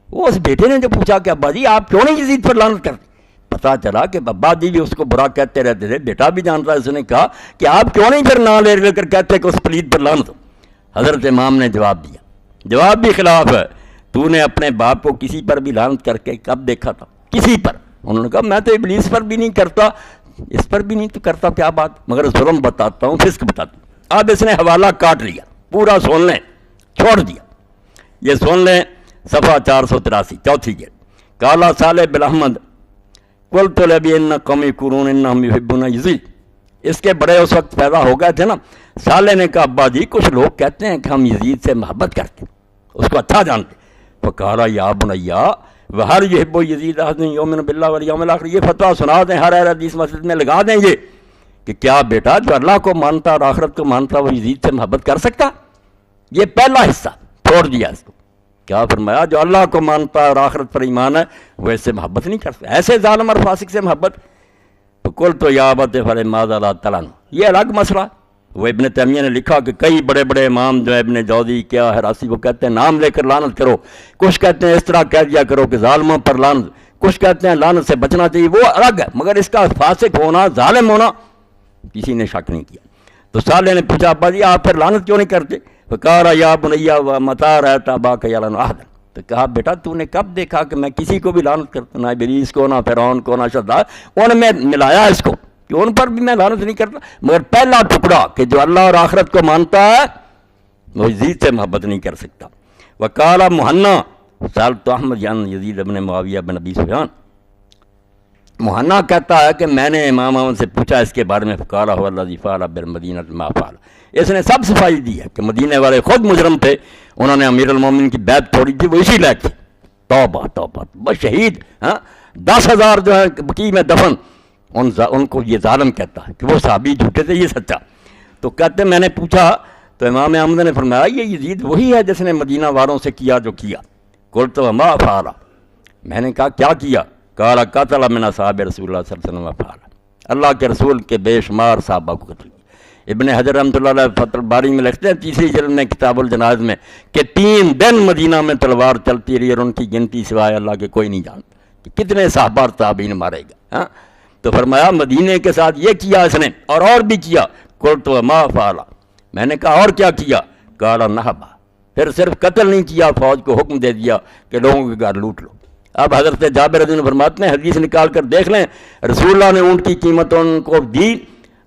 وہ اس بیٹے نے جو پوچھا کہ ابا جی آپ کیوں نہیں یزید پر لعنت کرتے؟ پتہ چلا کہ ابا جی بھی اس کو برا کہتے رہتے تھے، بیٹا بھی جانتا ہے، اس نے کہا کہ آپ کیوں نہیں پھر نام لے کر کہتے کہ اس پلید پر لعنت ہو؟ حضرت امام نے جواب دیا، جواب بھی خلاف ہے، تو نے اپنے باپ کو کسی پر بھی لعنت کر کے کب دیکھا تھا؟ کسی پر؟ انہوں نے کہا میں تو ابلیس پر بھی نہیں کرتا، اس پر بھی نہیں تو کرتا، کیا بات، مگر ظلم بتاتا ہوں، فسق بتاتا ہوں۔ اب اس نے حوالہ کاٹ لیا، پورا سن لیں، چھوڑ دیا، یہ سن لیں، صفحہ 483 4تھی جلد۔ کالا صالح بن احمد قلت لبی ان قومی قرون انہم یحبون یزید، اس کے بڑے اس وقت پیدا ہو گئے تھے نا۔ صالح نے کہا ابا جی کچھ لوگ کہتے ہیں کہ ہم یزید سے محبت کرتے ہیں، اس کو اچھا جانتے۔ فقال یا بنیا وہر یحب یزید احد یؤمن باللہ والیوم الاخر، یہ فتویٰ سنا دیں، ہر اہل حدیث مسجد میں لگا دیں یہ کہ کیا بیٹا جو اللہ کو مانتا اور آخرت کو مانتا وہ یزید سے محبت کر سکتا؟ یہ پہلا حصہ چھوڑ دیا اس کو۔ کیا فرمایا؟ جو اللہ کو مانتا ہے اور آخرت پر ایمان ہے وہ اس سے محبت نہیں کر سکتا، ایسے ظالم اور فاسق سے محبت۔ تو کل تو یا ابت فلماذا لا تعلن، یہ الگ مسئلہ۔ وہ ابن تیمیہ نے لکھا کہ کئی بڑے بڑے امام جو ہے ابن جوزی کیا حراسی وہ کہتے ہیں نام لے کر لعنت کرو، کچھ کہتے ہیں اس طرح کہہ دیا کرو کہ ظالموں پر لعنت، کچھ کہتے ہیں لعنت سے بچنا چاہیے، وہ الگ ہے، مگر اس کا فاسق ہونا ظالم ہونا کسی نے شک نہیں کیا۔ تو صالح نے پوچھا ابا جی آپ پھر لعنت کیوں نہیں کرتے؟ فقال یا بنیا متی رأیت اباک یلعن احدا، تو کہا بیٹا تو نے کب دیکھا کہ میں کسی کو بھی لعنت کرتا، نہ ابلیس کو، نہ فرعون کو، نہ شداد، ان میں ملایا اس کو کہ ان پر بھی میں لعنت نہیں کرتا، مگر پہلا ٹکڑا کہ جو اللہ اور آخرت کو مانتا ہے وہ یزید سے محبت نہیں کر سکتا۔ وقال مہنا سألت احمد عن یزید بن معاویہ بن ابی سفیان، مہنا کہتا ہے کہ میں نے امام احمد سے پوچھا اس کے بارے میں، فقال هو الذی فعل بالمدینہ ما فعل، اس نے سب صفائی دی ہے کہ مدینے والے خود مجرم تھے، انہوں نے امیر المومنین کی بیعت توڑی تھی، وہ اسی لائق تھے۔ توبہ توبہ، بس شہید 10,000 جو ہے بقیع میں دفن، ان کو یہ ظالم کہتا ہے کہ وہ صحابی جھوٹے تھے، یہ سچا۔ تو کہتے میں نے پوچھا تو امام احمد نے فرمایا یہ یزید وہی ہے جس نے مدینہ والوں سے کیا جو کیا۔ قلت وما فعل، میں نے کہا کیا کیا؟ قال قتل من اصحاب رسول اللہ صلی اللہ علیہ وسلم فعل، اللہ کے رسول کے بے شمار صحابہ کو قتل کیا۔ ابن حجر رحمۃ اللہ علیہ فتح الباری میں لکھتے ہیں 3 جلد میں کتاب الجنائز میں کہ 3 دن مدینہ میں تلوار چلتی رہی اور ان کی گنتی سوائے اللہ کے کوئی نہیں جانتا کہ کتنے صحابہ اور تابعین مارے گا۔ تو فرمایا مدینے کے ساتھ یہ کیا اس نے اور بھی کیا۔ قلت وما فعل، میں نے کہا اور کیا کیا؟ قال نہبا، پھر صرف قتل نہیں کیا، فوج کو حکم دے دیا کہ لوگوں کے گھر لوٹ لو۔ اب حضرت جابر رضی اللہ عنہ فرماتے ہیں، حدیث نکال کر دیکھ لیں، رسول اللہ نے اونٹ کی قیمت ان کو دی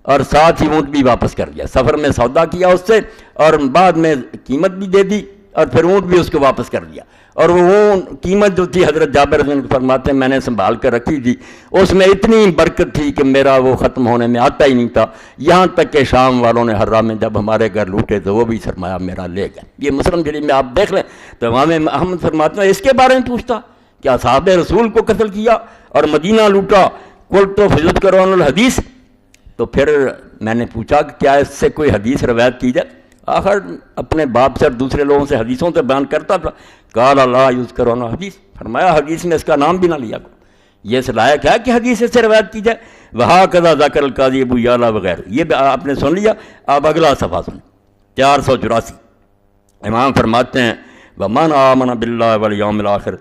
اور ساتھ ہی اونٹ بھی واپس کر دیا، سفر میں سودا کیا اس سے اور بعد میں قیمت بھی دے دی اور پھر اونٹ بھی اس کو واپس کر دیا۔ اور وہ قیمت جو تھی حضرت جابر رضی اللہ عنہ فرماتے ہیں میں نے سنبھال کر رکھی تھی، اس میں اتنی برکت تھی کہ میرا وہ ختم ہونے میں آتا ہی نہیں تھا، یہاں تک کہ شام والوں نے حرہ میں جب ہمارے گھر لوٹے تو وہ بھی سرمایہ میرا لے گئے۔ یہ مسلم شریف میں آپ دیکھ لیں تو امام احمد فرماتے ہیں اس کے بارے میں پوچھتا کہ اصحاب رسول کو قتل کیا اور مدینہ لوٹا، قلت تو فضلت کرون الحدیث، تو پھر میں نے پوچھا کہ کیا اس سے کوئی حدیث روایت کی جائے؟ آخر اپنے باپ سے اور دوسرے لوگوں سے حدیثوں سے بیان کرتا تھا۔ قال لا یذکر عنہ حدیث، فرمایا حدیث میں اس کا نام بھی نہ لیا کرو، یہ اس لائق ہے کہ حدیث سے روایت کی جائے۔ وہکذا ذکر القاضی ابو یعلا وغیرہ، یہ بھی آپ نے سن لیا۔ آپ اگلا صفحہ سنیں 484، امام فرماتے ہیں ومن آمن باللہ والیوم الآخر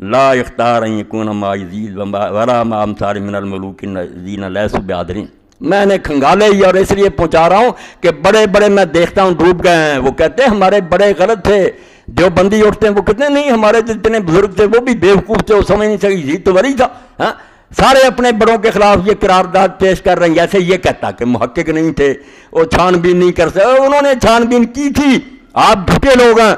لا یختار ان یکون ما یزید ولا ما امثال من الملوک الذین لیسوا بعادلین۔ میں نے کھنگالے ہی اور اس لیے پہنچا رہا ہوں کہ بڑے بڑے میں دیکھتا ہوں ڈوب گئے ہیں، وہ کہتے ہیں ہمارے بڑے غلط تھے، جو بندی اٹھتے ہیں وہ کہتے ہیں نہیں ہمارے جتنے بزرگ تھے وہ بھی بیوقوف تھے، وہ سمجھ نہیں سکی، یزید تو ولی تھا۔ سارے اپنے بڑوں کے خلاف یہ قرارداد پیش کر رہے ہیں، جیسے یہ کہتا کہ محقق نہیں تھے، وہ چھان بین نہیں کر سکتے، انہوں نے چھان بین کی تھی، آپ جھوٹے لوگ ہیں۔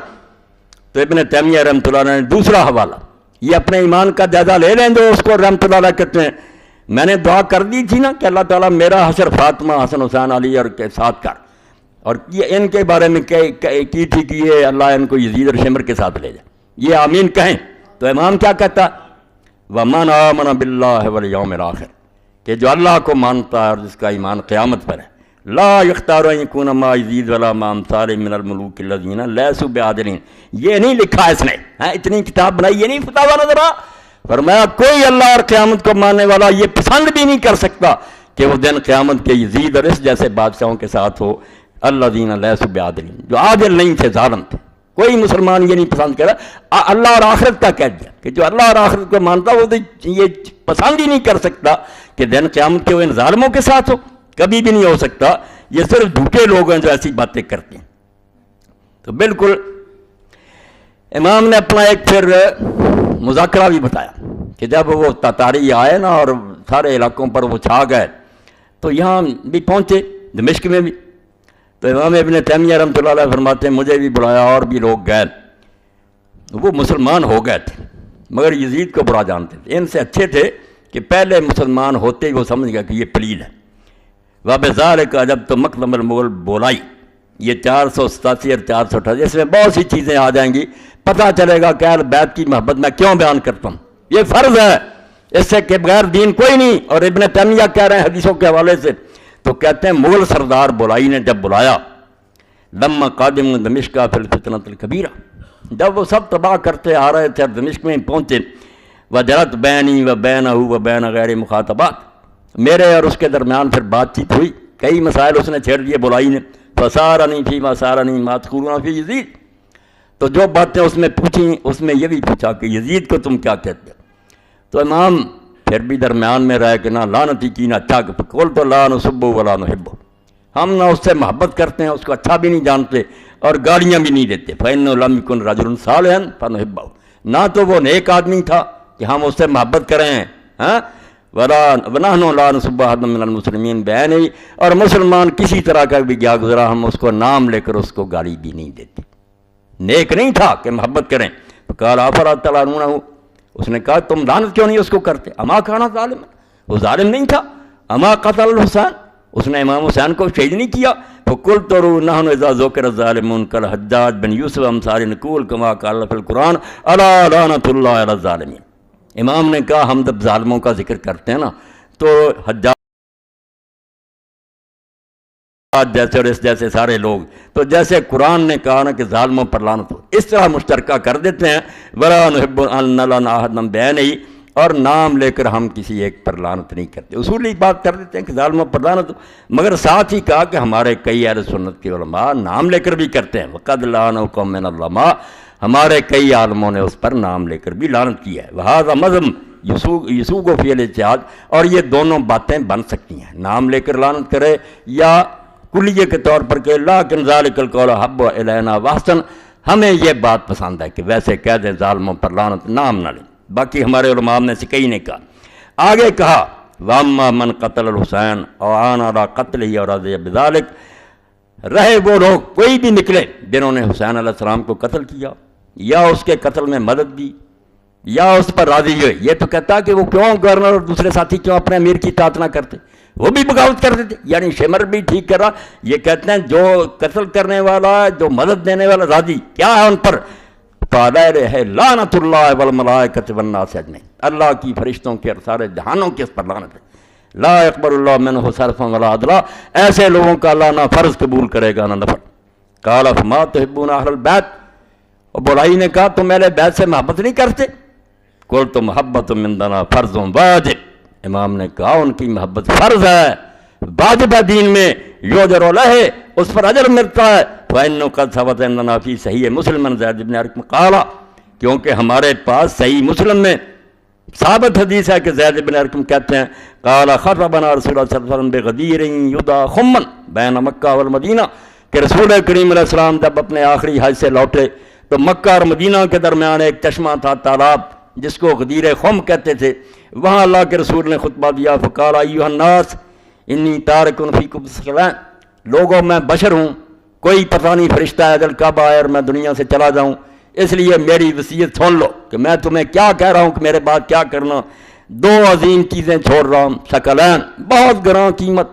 تو ابن تیمیہ رحمۃ اللہ علیہ نے دوسرا حوالہ، یہ اپنے ایمان کا جائزہ لے لیں جو اس کو رحمۃ اللہ علیہ کہتے ہیں، میں نے دعا کر دی تھی نا کہ اللہ تعالیٰ میرا حشر فاطمہ حسن حسین علی اور کے ساتھ کر، اور یہ ان کے بارے میں کی تھی کہ یہ اللہ ان کو یزید اور شمر کے ساتھ لے جائے، یہ آمین کہیں۔ تو امام کیا کہتا؟ وَمَنْ آمَنَ بِاللَّهِ وَالْيَوْمِ الْآخِرِ، کہ جو اللہ کو مانتا ہے اور جس کا ایمان قیامت پر ہے، لا یختار ان یکون ما یزید ولا ما امثال من الملوک الذین لیسوا بعادلین، یہ نہیں لکھا اس نے، اتنی کتاب بنائی، یہ نہیں فتاویٰ نظر آ، فرمایا کوئی اللہ اور قیامت کو ماننے والا یہ پسند بھی نہیں کر سکتا کہ وہ دن قیامت کے یزید اور اس جیسے بادشاہوں کے ساتھ ہو، الذین لیسوا بعادلین، جو عادل نہیں تھے، ظالم تھے، کوئی مسلمان یہ نہیں پسند کرا۔ اللہ اور آخرت کا کہہ دیا کہ جو اللہ اور آخرت کو مانتا وہ تو یہ پسند ہی نہیں کر سکتا کہ دن قیامت کے وہ ان ظالموں کے ساتھ ہو، کبھی بھی نہیں ہو سکتا، یہ صرف جھوٹے لوگ ہیں جو ایسی باتیں کرتے ہیں۔ تو بالکل امام نے اپنا ایک پھر مذاکرہ بھی بتایا کہ جب وہ تاتاری آئے نا اور سارے علاقوں پر وہ چھا گئے تو یہاں بھی پہنچے دمشق میں بھی، تو امام ابن تیمیہ رحمۃ اللہ علیہ فرماتے ہیں مجھے بھی بلایا اور بھی لوگ گئے، وہ مسلمان ہو گئے تھے مگر یزید کو بڑا جانتے تھے، ان سے اچھے تھے کہ پہلے مسلمان ہوتے ہی وہ سمجھ گیا کہ یہ پلید ہے۔ وَبِذَالِكَ جب تو مقدم المغل بولائی، یہ 487 اور 428، اس میں بہت سی چیزیں آ جائیں گی، پتہ چلے گا کہ اہل بیت کی محبت میں کیوں بیان کرتا ہوں، یہ فرض ہے، اس سے کہ بغیر دین کوئی نہیں۔ اور ابن تیمیہ کہہ رہے ہیں حدیثوں کے حوالے سے، تو کہتے ہیں مغل سردار بولائی نے جب بلایا، لما قادم دمشق فی الفتنۃ الکبیرہ، جب وہ سب تباہ کرتے آ رہے تھے اور دمشق میں پہنچے، وجرت بینی و بینہ و بین غیر مخاطبات، میرے اور اس کے درمیان پھر بات چیت ہوئی، کئی مسائل اس نے چھیڑ دیے بولائی نے، فسارنی فی ما سارنی ما تقولون فی یزید، تو جو باتیں اس میں پوچھیں اس میں یہ بھی پوچھا کہ یزید کو تم کیا کہتے ہو؟ تو امام پھر بھی درمیان میں رہے کہ نہ لعنتی کی نہ اچھا، قلت لا نسبہ ولا نحبہ، ہم نہ اس سے محبت کرتے ہیں، اس کو اچھا بھی نہیں جانتے اور گالیاں بھی نہیں دیتے، فإنہ لم یکن رجل صالحا فنحبہ، نہ تو وہ نیک آدمی تھا کہ ہم اس سے محبت کریں، وَنَحْنُ لَا نُسِبُّ أَحَدًا مِّنَ الْمُسْلِمِينَ بِعَيْنِهِ، اور مسلمان کسی طرح کا بھی گیا گزرا ہم اس کو نام لے کر اس کو گالی بھی نہیں دیتے۔ نیک نہیں تھا کہ محبت کریں. فقال افلا تلعنونہ، اس نے کہا تم لعنت کیوں نہیں اس کو کرتے؟ اما کان ظالما، وہ ظالم نہیں تھا. اما قتل الحسین، اس نے امام حسین کو شہید نہیں کیا. فقلت نحن اذا ذکر الظالمون کالحجاج بن یوسف امثال نقول کما قال فی القرآن الا لعنۃ اللہ علی الظالمین. امام نے کہا ہم جب ظالموں کا ذکر کرتے ہیں نا تو حجاج جیسے اور اس جیسے سارے لوگ، تو جیسے قرآن نے کہا نا کہ ظالموں پر لعنت ہو، اس طرح مشترکہ کر دیتے ہیں. ولا نحب ان نلعن احدا بعینہ، اور نام لے کر ہم کسی ایک پر لعنت نہیں کرتے. اصولی بات کر دیتے ہیں کہ ظالموں پر لعنت ہو، مگر ساتھ ہی کہا کہ ہمارے کئی اہل سنت کے علماء نام لے کر بھی کرتے ہیں. وقد لعنہ قوم من العلماء، ہمارے کئی عالموں نے اس پر نام لے کر بھی لعنت کیا ہے. وہذا مذہب یسوغ فی الاجتہاد، اور یہ دونوں باتیں بن سکتی ہیں، نام لے کر لعنت کرے یا کلیے کے طور پر کہ لیکن ذالک القول حب الینا واحسن، ہمیں یہ بات پسند ہے کہ ویسے کہہ دیں ظالموں پر لعنت، نام نہ لیں. باقی ہمارے علماء میں سے کئی نے کہا. آگے کہا واما من قتل الحسین او عان علی قتلہ اور رضی بذالک، رہے وہ لوگ کوئی بھی نکلے جنہوں نے حسین علیہ السلام کو قتل کیا یا اس کے قتل میں مدد دی یا اس پر راضی ہوئے. یہ تو کہتا کہ وہ کیوں گورنر اور دوسرے ساتھی کیوں اپنے امیر کی اطاعت نہ کرتے، وہ بھی بغاوت کرتے تھے. یعنی شمر بھی ٹھیک کر رہا. یہ کہتے ہیں جو قتل کرنے والا، جو مدد دینے والا راضی، کیا ہے ان پر؟ فعلیہ ہے لعنت اللہ والملائکۃ والناس اجمعین، اللہ کی فرشتوں کے اور سارے جہانوں کے اس پر لعنت ہے. لا يقبل اللہ منہ صرفا ولا عدلا، ایسے لوگوں کا اللہ نہ فرض قبول کرے گا نہ نفل. قال فما تحبون اہل البیت، اور بولائی نے کہا تم اہل بیت سے محبت نہیں کرتے؟ قلت محبت مندنا فرض واجب، امام نے کہا ان کی محبت فرض ہے، واجب ہے دین میں، یؤجر علیہ، اس پر اجر ملتا ہے. فإنه قد ثبت عندنا فی صحیح مسلم زید بن ارقم قال، کیونکہ ہمارے پاس صحیح مسلم میں ثابت حدیث ہے کہ زید بن ارقم کہتے ہیں قال خطبنا رسول اللہ صلی اللہ علیہ وسلم بغدیر یدعى خمن بین مکہ والمدینہ، کہ رسول کریم علیہ السلام جب اپنے آخری حج سے لوٹے تو مکہ اور مدینہ کے درمیان ایک چشمہ تھا، تالاب، جس کو غدیر خم کہتے تھے. وہاں اللہ کے رسول نے خطبہ دیا. فقال ایھا الناس انی تارک فیکم الثقلین، لوگوں میں بشر ہوں، کوئی پتہ نہیں فرشتہ اجل کب آئے اور میں دنیا سے چلا جاؤں، اس لیے میری وصیت سن لو کہ میں تمہیں کیا کہہ رہا ہوں کہ میرے بعد کیا کرنا. دو عظیم چیزیں چھوڑ رہا ہوں، ثقلین، بہت گراں قیمت،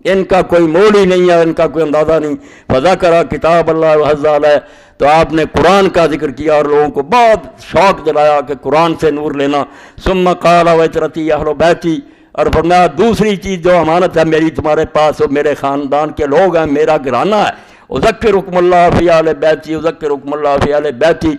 ان کا کوئی مول ہی نہیں ہے، ان کا کوئی اندازہ نہیں. فذکر کتاب اللہ وحظ علیہ، تو آپ نے قرآن کا ذکر کیا اور لوگوں کو بہت شوق دلایا کہ قرآن سے نور لینا. ثم قال وعترتی اہل بیتی، اور فرمایا دوسری چیز جو امانت ہے میری تمہارے پاس، وہ میرے خاندان کے لوگ ہیں، میرا گھرانہ ہے. اذکرکم اللہ فی اہل بیتی، اذکرکم اللہ فی اہل بیتی.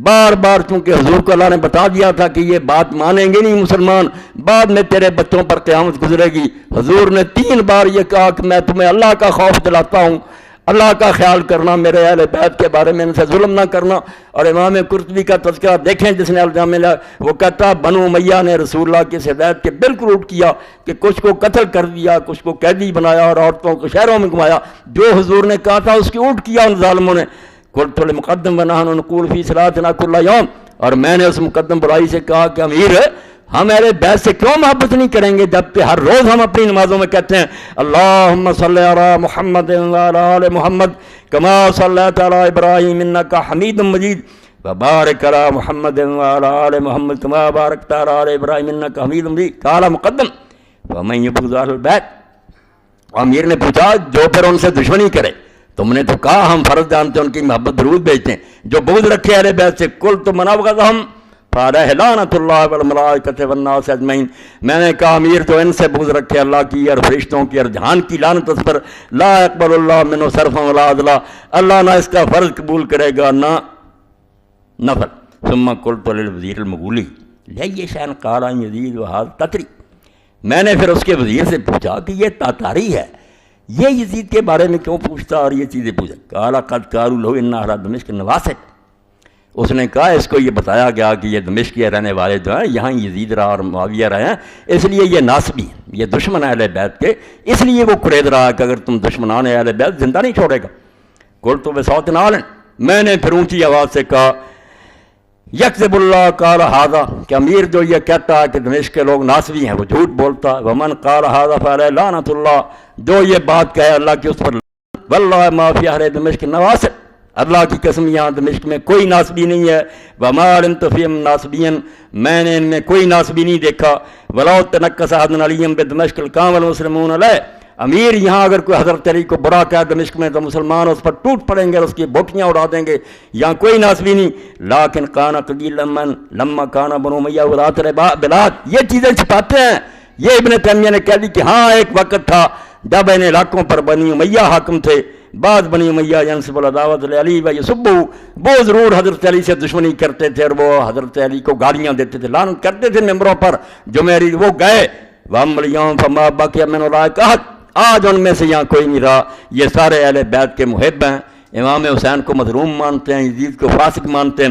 بار بار چونکہ حضور کو اللہ نے بتا دیا تھا کہ یہ بات مانیں گے نہیں مسلمان، بعد میں تیرے بچوں پر قیامت گزرے گی. حضور نے 3 بار یہ کہا کہ میں تمہیں اللہ کا خوف دلاتا ہوں، اللہ کا خیال کرنا، میرے اہل بیت کے بارے میں ان سے ظلم نہ کرنا. اور امام قرطبی کا تذکرہ دیکھیں جس نے الجامع لیا، وہ کہتا بنو امیہ نے رسول اللہ کی ہدایت کے بالکل الٹ کیا کہ کچھ کو قتل کر دیا، کچھ کو قیدی بنایا اور عورتوں کو شہروں میں گھمایا. جو حضور نے کہا تھا اس کی الٹ کیا ان ظالموں نے. قلت للمقدم ونحن نقول فی صلاتنا کل یوم، اور میں نے اس مقدم بلائی سے کہا کہ امیر ہم اہل بیت سے کیوں محبت نہیں کریں گے جبکہ ہر روز ہم اپنی نمازوں میں کہتے ہیں اللہم صلی علی محمد وعلی آل محمد کما صلیت علی ابراہیم انک حمید مجید وبارک علی محمد وعلی آل محمد کما بارکت علی آل ابراہیم انک حمید مجید. قال مقدم ومن یبغض اہل البیت، امیر نے پوچھا جو پھر ان سے دشمنی کرے، تم نے تو کہا ہم فرض جانتے ہیں ان کی محبت درود بھیجتے ہیں، جو بغض رکھے اہل بیت سے قلت من ابغضہم فعلیہ لعنت اللہ والملائکۃ والناس اجمعین، میں نے کہا امیر تو ان سے بغض رکھے اللہ کی اور فرشتوں کی اور جہان کی لعنت اس پر. لا يقبل اللہ منہ صرفا ولا عدلا، اللہ نہ اس کا فرض قبول کرے گا نہ نفل. ثم قلت للوزیر المغولی لأی شیء قال یزید وہذا تتری، میں نے پھر اس کے وزیر سے پوچھا کہ یہ تاتاری ہے، یہ یزید کے بارے میں کیوں پوچھتا اور یہ چیزیں پوچھا. قال قد قالوا له ان اہل دمشق نواسق، اس نے کہا اس کو یہ بتایا گیا کہ یہ دمشق کے رہنے والے جو ہیں یہاں یزید رہا اور معاویہ رہے ہیں، اس لیے یہ ناسبی ہیں، یہ دشمن اہل بیت کے، اس لیے وہ قرید رہا کہ اگر تم دشمنان اہل بیت زندہ نہیں چھوڑے گا. قلت بصوت عال، میں نے پھر اونچی آواز سے کہا یکذب اللہ قال ھذا، کہ امیر جو یہ کہتا ہے کہ دمشق کے لوگ ناسبی ہیں وہ جھوٹ بولتا ہے. ومن قال ھذا فعلیہ لعنت اللہ، جو یہ بات کہے اللہ کی اس پر واللہ ما فی اہل دمشق نواسق، اللہ کی قسم یہاں دمشق میں کوئی ناسبی نہیں ہے، وما علمت فیہم ناسبین، میں نے ان میں کوئی ناسبی نہیں دیکھا، ولو تنکس احد علیہم بدمشق القام والمسلمون علیہ، امیر یہاں اگر کوئی حضرت علی کو برا کہا دمشق میں تو مسلمان اس پر ٹوٹ پڑیں گے اور اس کی بوٹیاں اڑا دیں گے، یہاں کوئی ناسبی نہیں، لیکن کان قلیلا من لما کان بنو امیہ ولات البلاد، یہ چیزیں چھپاتے ہیں۔ یہ ابن تیمیہ نے کہہ دی کہ ہاں ایک وقت تھا جب ان علاقوں پر بنی امیہ حاکم تھے، بعد بنی امیہ ینسب العداوۃ علی و یسبہ، وہ ضرور حضرت علی سے دشمنی کرتے تھے اور وہ حضرت علی کو گالیاں دیتے تھے، لعنت کرتے تھے ممبروں پر، جو میری وہ گئے، وَأَمَّا الْيَوْمَ فَمَا بَقِيَ مِنْ أُولَٰئِكَ أَحَدٌ، آج ان میں سے یہاں کوئی نہیں رہا، یہ سارے اہل بیت کے محب ہیں، امام حسین کو مظلوم مانتے ہیں، یزید کو فاسق مانتے ہیں،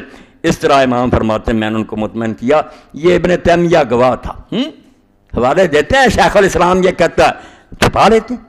اس طرح امام فرماتے ہیں میں نے ان کو مطمئن کیا۔ یہ ابن تیمیہ گواہ تھا، حوالے دیتے ہیں، شیخ الاسلام یہ کہتا ہے، چھپا لیتے ہیں۔